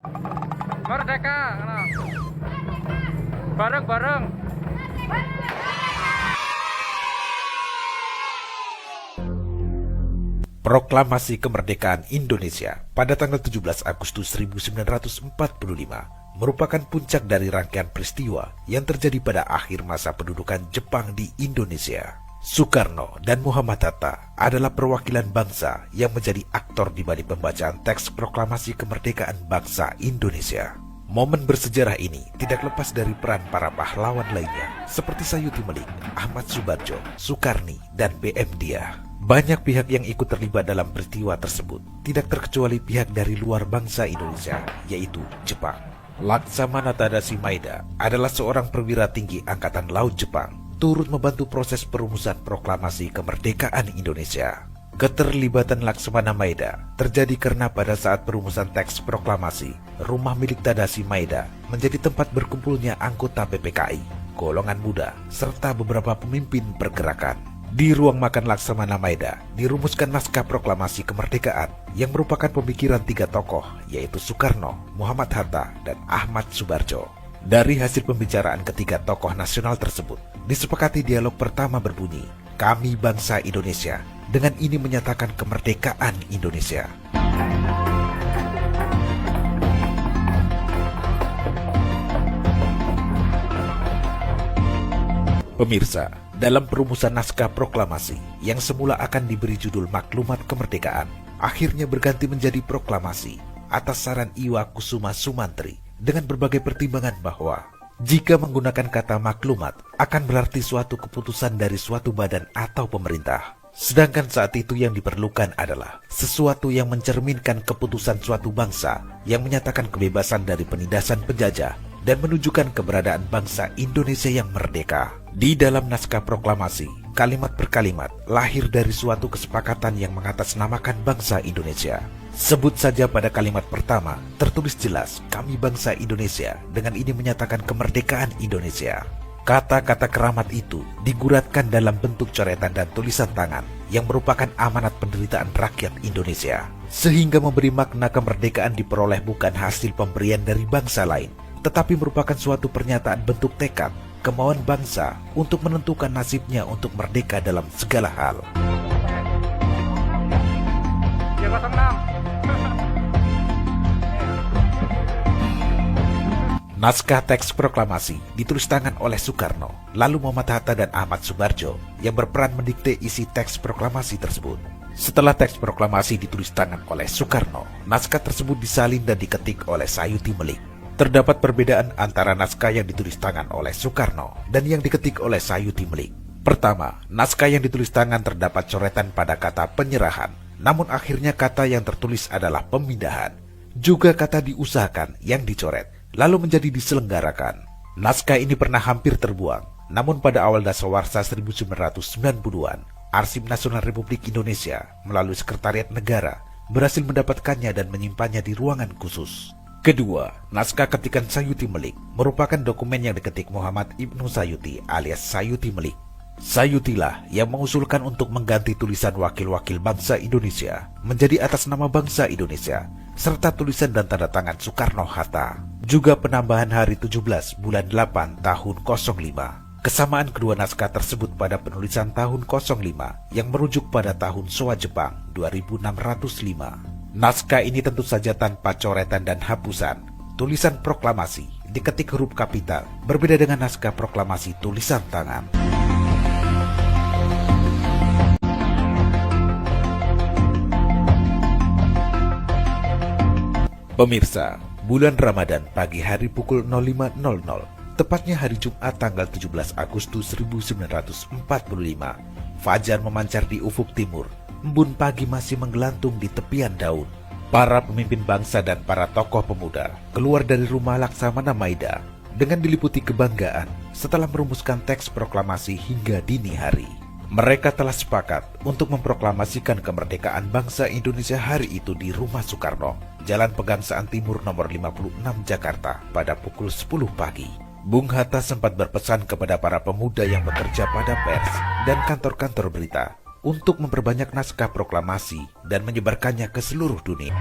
Merdeka, bareng-bareng. Proklamasi Kemerdekaan Indonesia pada tanggal 17 Agustus 1945 merupakan puncak dari rangkaian peristiwa yang terjadi pada akhir masa pendudukan Jepang di Indonesia. Soekarno dan Muhammad Hatta adalah perwakilan bangsa yang menjadi aktor di balik pembacaan teks proklamasi kemerdekaan bangsa Indonesia. Momen bersejarah ini tidak lepas dari peran para pahlawan lainnya seperti Sayuti Melik, Ahmad Subarjo, Sukarni, dan BM Diah. Banyak pihak yang ikut terlibat dalam peristiwa tersebut, tidak terkecuali pihak dari luar bangsa Indonesia, yaitu Jepang. Laksamana Tadashi Maeda adalah seorang perwira tinggi Angkatan Laut Jepang, turut membantu proses perumusan proklamasi kemerdekaan Indonesia. Keterlibatan Laksamana Maeda terjadi karena pada saat perumusan teks proklamasi, rumah milik Tadashi Maeda menjadi tempat berkumpulnya anggota PPKI, golongan muda, serta beberapa pemimpin pergerakan. Di ruang makan Laksamana Maeda dirumuskan naskah proklamasi kemerdekaan yang merupakan pemikiran tiga tokoh, yaitu Soekarno, Muhammad Hatta, dan Ahmad Subarjo. Dari hasil pembicaraan ketiga tokoh nasional tersebut, disepakati dialog pertama berbunyi, "Kami bangsa Indonesia." Dengan ini menyatakan kemerdekaan Indonesia. Pemirsa, dalam perumusan naskah proklamasi yang semula akan diberi judul Maklumat Kemerdekaan, akhirnya berganti menjadi proklamasi atas saran Iwa Kusuma Sumantri dengan berbagai pertimbangan bahwa jika menggunakan kata maklumat akan berarti suatu keputusan dari suatu badan atau pemerintah. Sedangkan saat itu yang diperlukan adalah sesuatu yang mencerminkan keputusan suatu bangsa yang menyatakan kebebasan dari penindasan penjajah dan menunjukkan keberadaan bangsa Indonesia yang merdeka. Di dalam naskah proklamasi, kalimat per kalimat lahir dari suatu kesepakatan yang mengatasnamakan bangsa Indonesia. Sebut saja pada kalimat pertama, tertulis jelas, "Kami bangsa Indonesia," dengan ini menyatakan kemerdekaan Indonesia. Kata-kata keramat itu diguratkan dalam bentuk coretan dan tulisan tangan yang merupakan amanat penderitaan rakyat Indonesia. Sehingga memberi makna kemerdekaan diperoleh bukan hasil pemberian dari bangsa lain, tetapi merupakan suatu pernyataan bentuk tekad, kemauan bangsa untuk menentukan nasibnya untuk merdeka dalam segala hal. Naskah teks proklamasi ditulis tangan oleh Soekarno, lalu Muhammad Hatta dan Ahmad Subarjo yang berperan mendikte isi teks proklamasi tersebut. Setelah teks proklamasi ditulis tangan oleh Soekarno, naskah tersebut disalin dan diketik oleh Sayuti Melik. Terdapat perbedaan antara naskah yang ditulis tangan oleh Soekarno dan yang diketik oleh Sayuti Melik. Pertama, naskah yang ditulis tangan terdapat coretan pada kata penyerahan, namun akhirnya kata yang tertulis adalah pemindahan. Juga kata diusahakan yang dicoret, lalu menjadi diselenggarakan. Naskah ini pernah hampir terbuang, namun pada awal dasawarsa 1990-an, Arsip Nasional Republik Indonesia melalui Sekretariat Negara berhasil mendapatkannya dan menyimpannya di ruangan khusus. Kedua, naskah ketikan Sayuti Melik merupakan dokumen yang diketik Muhammad Ibnu Sayuti alias Sayuti Melik. Sayutilah yang mengusulkan untuk mengganti tulisan wakil-wakil bangsa Indonesia menjadi atas nama bangsa Indonesia, serta tulisan dan tanda tangan Soekarno-Hatta. Juga penambahan hari 17 bulan 8 tahun 05. Kesamaan kedua naskah tersebut pada penulisan tahun 05 yang merujuk pada tahun Showa Jepang 2605. Naskah ini tentu saja tanpa coretan dan hapusan. Tulisan proklamasi diketik huruf kapital, berbeda dengan naskah proklamasi tulisan tangan. Pemirsa, bulan Ramadan pagi hari pukul 05.00, tepatnya hari Jumat tanggal 17 Agustus 1945, fajar memancar di ufuk timur, embun pagi masih menggelantung di tepian daun. Para pemimpin bangsa dan para tokoh pemuda keluar dari rumah Laksamana Maeda dengan diliputi kebanggaan setelah merumuskan teks proklamasi hingga dini hari. Mereka telah sepakat untuk memproklamasikan kemerdekaan bangsa Indonesia hari itu di rumah Soekarno, Jalan Pegangsaan Timur nomor 56 Jakarta pada pukul 10 pagi. Bung Hatta sempat berpesan kepada para pemuda yang bekerja pada pers dan kantor-kantor berita untuk memperbanyak naskah proklamasi dan menyebarkannya ke seluruh dunia.